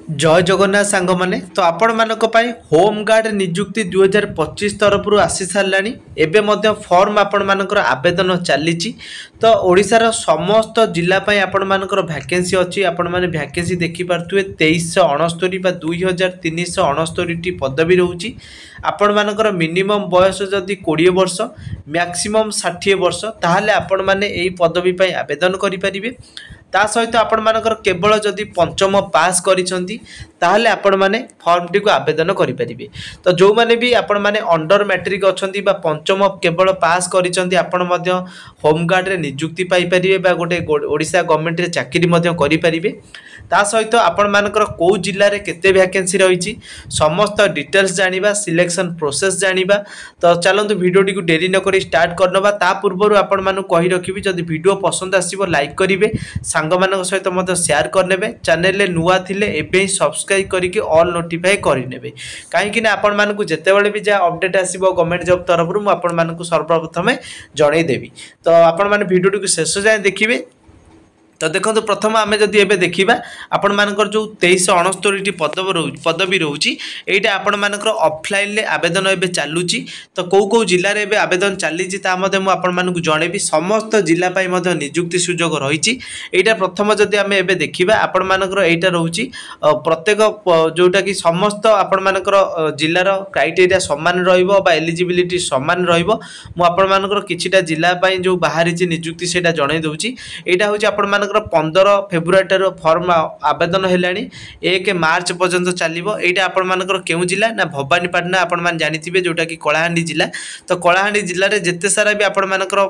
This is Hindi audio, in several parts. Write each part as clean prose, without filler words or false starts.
जय जगन्नाथ सांग माने तो आपण मानक पई होम गार्ड नियुक्ति 2025 तरफ आसी सारानी एबे मध्य फॉर्म आपण मानकर आवेदन चली तो ओडिशार समस्त जिला पई आपण मानकर वैकेंसी अछि आपण माने वैकेंसी देखि पारथुए 2369 बा 2369 टी पदवी रहउची आपण मानकर मिनिमम बयस जदि 20 वर्ष मैक्सिमम 60 वर्ष ताहाले आपण माने एई पदवी पई आवेदन करि परिबे ता सहित आपण मानकर केवल जदि पंचम पास करिसंती ताहले आपण माने फॉर्म टी को आवेदन करि परिबे तो जो माने भी आपण माने अंडर मैट्रिक अछंती बा पंचम केवल पास करिसंती आपण मध्य होम गार्ड रे नियुक्ति पाई परिबे बा गोटे ओडिसा गवर्नमेंट रे चाकरी मध्य करि परिबे ता सहित आपण मानकर को जिल्ला रे केते वैकेंसी रहिछि समस्त डिटेल्स जानिबा सिलेक्शन प्रोसेस जानिबा तो चलंतु वीडियो टी को देरी न करी स्टार्ट करनबा ता पूर्वरु आपण मानु कहि रखिबि जदि वीडियो पसंद आसीबो लाइक करिवे सांग मानक सहित मध्य शेयर करनेबे चैनल ले नुआ थिले एबे ही सब्सक्राइब करिके ऑल नोटिफाई करिनेबे काहेकि ना आपण मानकु जेतेबेले भी जा अपडेट आसीबो गवर्नमेंट जॉब तरफ रु मु आपण मानकु सर्वप्रथमे जणै देबी तो आपण माने वीडियो टी को शेष जाय देखिबे तो देखो प्रथम आम जदि एबे देखिबा आपण मानकर जो 2369 पदवी रोची एटा आपण मानकर ऑफलाइन ले आवेदन एबे चालुची तो को जिल्ला रे एबे आवेदन चालीची ता मध्ये मु आपण मानकु जणेबी समस्त जिल्ला पई मध्ये नियुक्ति सुयोग रहिची एटा प्रथम जदि आम एबे देखिबा आपण मानकर एटा रहउची प्रत्येक जोटा कि समस्त आपण मानकर जिल्लार क्राइटेरिया समान रहिबो बा एलिजिबिलिटी समान रहिबो मु आपण मानकर किछिटा जिल्ला पई जो बाहरीची नियुक्ति सेटा जणै दउची एटा होची आपण 15 फेब्रुआरी ठार फॉर्म आवेदन हेलानी 1 मार्च पर्यंत चलिबो एटा आपण मानकर केउ जिला ना भवानीपाटना आपण मान जानिथिबे जोटा कि कलाहांडी जिला तो कलाहांडी जिल्ला रे जेते सारा भी आपण मानकर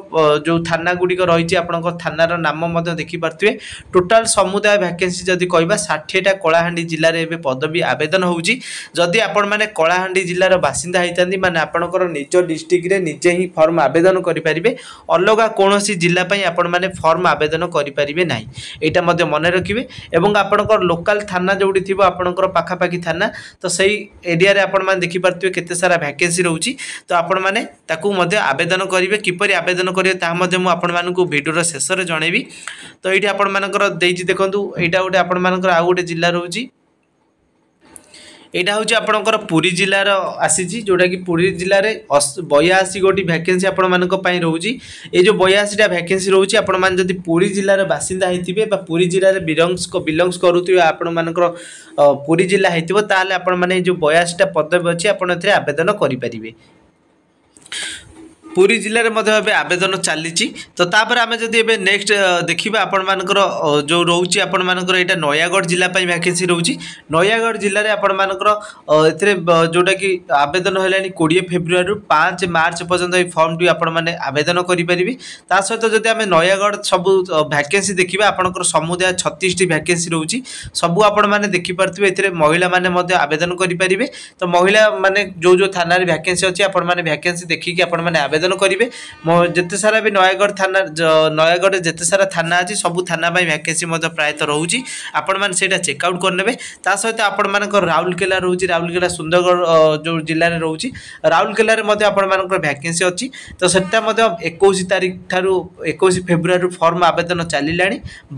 जो थाना गुडी को रहिछि आपनकर थानार नाम मध्ये देखि पारथिबे टोटल समुदाय वैकेंसी जदि कहबा 60 टा कलाहांडी जिल्ला रे एबे पदवी आवेदन होउची जदि आपण माने कलाहांडी जिल्ला रो बासिंदा हैतांदी माने आपनकर निज डिस्ट्रिक्ट रे निजे ही फॉर्म आवेदन करि परिबे अलगा कोनोसी जिल्ला पई आपण माने फॉर्म आवेदन करि परिबे नाही एटा मध्ये मन रखिबे एवं आपनकर लोकल थाना जोडी थिबो आपनकर पाखा पाखी थाना तो सही एरिया रे आपण मान देखि परथिबे केते सारा वैकेंसी रहउची तो आपण माने ताकू मध्ये आवेदन करिवे किपरि आवेदन करिवे ता मध्ये मु आपण मानकु वीडियो रो शेष रे जणेबी तो एठी आपण मानकर देइछि देखंतु एटा गोटे आपण मानकर आ गोटे जिल्ला रहउची एटा होची आपनकर पुरी जिल्लार आसीची जोटा कि पुरी जिल्ला रे 82 गोटी वैकेंसी आपण मानक पई रहउची ए जो 82 टा वैकेंसी रहउची आपण मान जदि पुरी जिल्ला रे बासिंदा हैतिबे बा पुरी जिल्ला रे बिलोंग्स करूथिबे आपण मानकर पुरी जिल्ला हैतिबो ताले आपण माने जो 82 टा पदवी अछि आपण एथरे आवेदन करि परिबे पुरी जिले में मध्य आवेदन चली तो तापर आम जब ए नेक्स्ट देखा आपण मानकर जो रोचे आपण मानकर यहाँ नयागढ़ जिला वैकेंसी रोचे नयागढ़ जिले में आपण मानकर ए जोटा कि आवेदन है 20 फेब्रुआरी 5 मार्च पर्यंत ये फॉर्म टी आपण मैंने आवेदन करेंगे ता सहित जब आम नयागढ़ सब वैकेंसी देखा आपंकर समुदाय 36 टी वैकेंसी रोचे सबू आपण मैंने देखिपे ए महिला मैंने आवेदन करेंगे तो महिला माने जो जो थाना वैकेंसी अच्छी आपण मैंने वैकेंसी देखिए आपण मैंने आवेदन करेंगे जिते सारा भी नयागढ़ थाना नयागढ़ जिते सारा थाना अच्छी सब थाना वैकेंसी प्रायतः रोचे आपण मैंने से चेकआउट करने ता सहित आपण मानकर राउरकेला रोचे राउरकेला सुंदरगढ़ जो जिले में रोचे राउरकेला आपण मानकर वैकेंसी अच्छी तो सेटा 21 तारीख ठारू 21 फेब्रुआरी फॉर्म आवेदन चलिला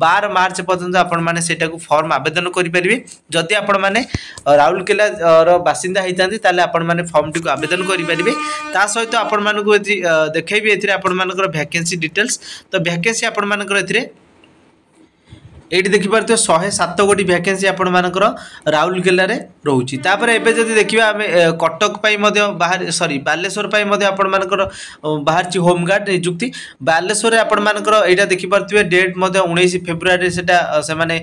12 मार्च पर्यंत आपण मैंने सेटा को फॉर्म आवेदन करेंगे जदि आपण मैंने राउरकेला बासिंदा होती ताले आपण मैंने फॉर्म टी को आवेदन करेंगे ता सहित आपण मानक देखी ए आपण मानकर वैकेंसी डिटेल्स तो वैकेंसी आपण मानकर ए ये देखिपे 107 गोटी वैकेंसी आपण मानकर राउरकेला रे रोची तापर एबे जदि देखिबा आमे कटक पई मध्य बाहर सॉरी बालेश्वर पई मध्य आपण मानकर बाहर ची होम गार्ड नियुक्ति बालेश्वर रे आपण मानकर एटा देखि परथिबे डेट मध्य 19 फेब्रुआरी सेटा से माने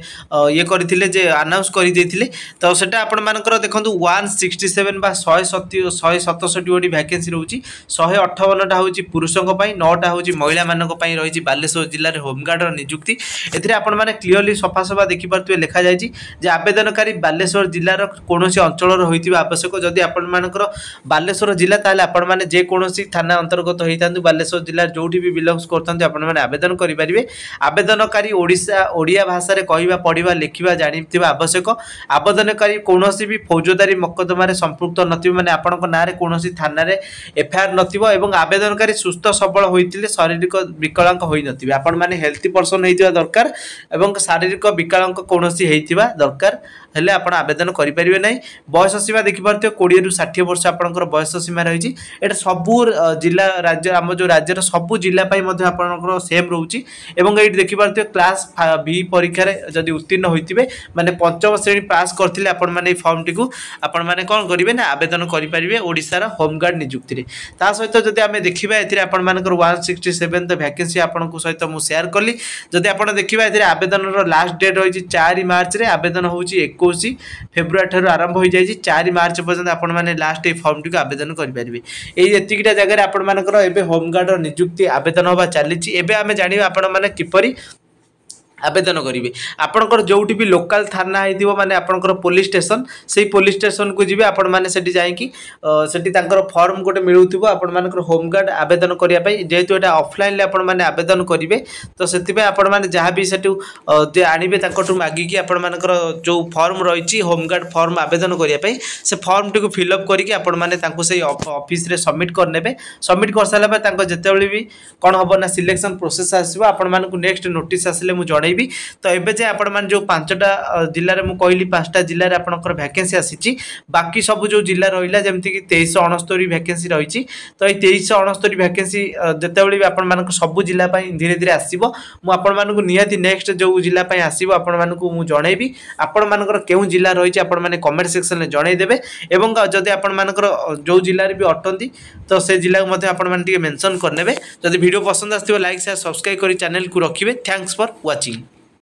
ये करथिले जे अनाउंस करि देथिले तो सेटा आपण मानकर देखंतु 167 बा 167 गोटी वैकेंसी रोची 158 टा होची पुरुषक पई 9 टा होची महिला मानक पई रहिची बालेश्वर जिल्ला रे होम गार्ड रो नियुक्ति एथिरे आपण माने क्लियरली सफा सफा देखिपे लिखा जाए आवेदनकारी बालेश्वर जिलार कौन अंचल होता आवश्यक जदि आपण मानकर बालेश्वर जिला ताले आपण माने जे कौनसी थाना अंतर्गत होता बालेश्वर जिला जो भी बिलोंग्स करते आपण माने आवेदन करेंगे आवेदनकारी ओडिशा ओडिया भाषा रे कहवा पढ़ा लिखा जानिथिबा आवश्यक आवेदनकारी कौन भी फौजदारी मकदमा संपुक्त नथिबे माने आपण ना कौन थाना एफआईआर नथिबो एवं आवेदनकारी सुस्थ सबल होइतिले शारीरिक विकलांग होई नथिबे आपण माने हेल्थी पर्सन होइतिबा दरकार एवं शारीरिक विकलांग कौन होइतिबा दरकार हेले आपण आवेदन करेंगे ना। बयस सीमा देखिए 20 ରୁ 60 वर्ष आपंकर बयस सीमा रही है। सबू जिला राज्य आम जो राज्यर सबू जिला आपंकर सेम रोचे। ये देखिए क्लास बी परीक्षा जदि उत्तीर्ण होते माने पंचम श्रेणी पास करते आपण मैंने फॉर्म टी आपण मैंने कौन करेंगे ना आवेदन करेंगे ओडिशार होमगार्ड नियुक्ति में। ता सहित जब आम देखा ये 167 वैकेंसी आपको सहित मुझे सेयार कली। जदि आप देखा ये आवेदन लास्ट डेट रही 4 मार्च रे आवेदन हूँ 21 फेब्रुआरी ठार आरंभ हो जाए 4 मार्च पर्यंत आपण मैंने लास्ट ये फॉर्म टी आवेदन करेंगे। ये जगह आपण होमगार्ड नियुक्ति आवेदन होगा चली। आम जाना आपण मैंने किपरि आवेदन करेंगे। आपणकर जो भी लोकल थाना हो माने आपणकर पुलिस स्टेशन से पुलिस स्टेशन को जी आपण मैंने जाकि फॉर्म गोटे मिलूव आपण मानकर होमगार्ड आवेदन करने जेहेतु यहाँ ऑफलाइन आपण मैंने आवेदन करेंगे तो से आपण मैंने जहाँ भी से आणवे मागिकी आपण मानकर जो फॉर्म रही होमगार्ड फॉर्म आवेदन करने से फॉर्म टी फिलअप करके ऑफिस रे सबमिट करने। सबमिट कर सारापर जिते भी कौन हम ना सिलेक्शन प्रोसेस आसो आपण मानक नेक्स्ट नोटिस आसिले मुझे जन तो ये जे आपण जो 5टा जिले में कहली 5टा जिले में आपंकर वैकेंसी आसी बाकी सब जो जिला रहा जमीक 2369 वैकेंसी रही। तो ये 2369 वैकेंसी जिते भी आप सब जिला धीरे धीरे आसो मुझे निहाती नेक्स्ट जो जिलापाई आसो आपको जनइबी आपण मानकर क्यों जिला रही आपने कमेंट सेक्शन में जनईदेवे। और जदि आपर जो जिले भी अटंती तो से जिला को आपने मेंशन करने। जदि वीडियो पसंद आसो लाइक शेयर सब्सक्राइब कर चैनल को रखिए। Thanks for watching.